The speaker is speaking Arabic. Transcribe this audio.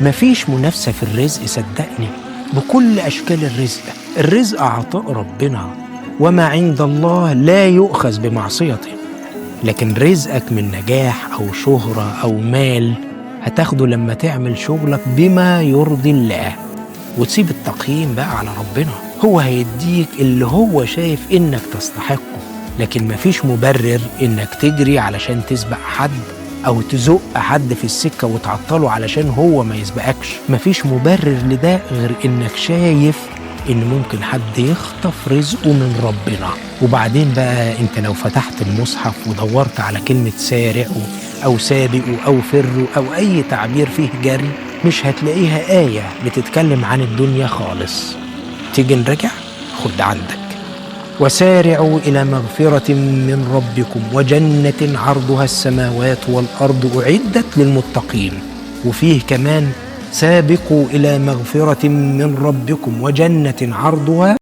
مفيش منافسة في الرزق صدقني، بكل أشكال الرزق عطاء ربنا، وما عند الله لا يؤخذ بمعصيته. لكن رزقك من نجاح أو شهرة أو مال هتاخده لما تعمل شغلك بما يرضي الله، وتسيب التقييم بقى على ربنا. هو هيديك اللي هو شايف إنك تستحقه، لكن مفيش مبرر إنك تجري علشان تسبق حد أو تزق حد في السكة وتعطله علشان هو ما يسبقكش. مفيش مبرر لده غير إنك شايف إن ممكن حد يخطف رزقه من ربنا. وبعدين بقى أنت لو فتحت المصحف ودورت على كلمة سارعوا أو سابقوا أو فروا أو أي تعبير فيه جري، مش هتلاقيها آية بتتكلم عن الدنيا خالص. تيجي نرجع؟ خد عندك: وسارعوا إلى مغفرة من ربكم وجنة عرضها السماوات والأرض أعدت للمتقين. وفيه كمان: سابقوا إلى مغفرة من ربكم وجنة عرضها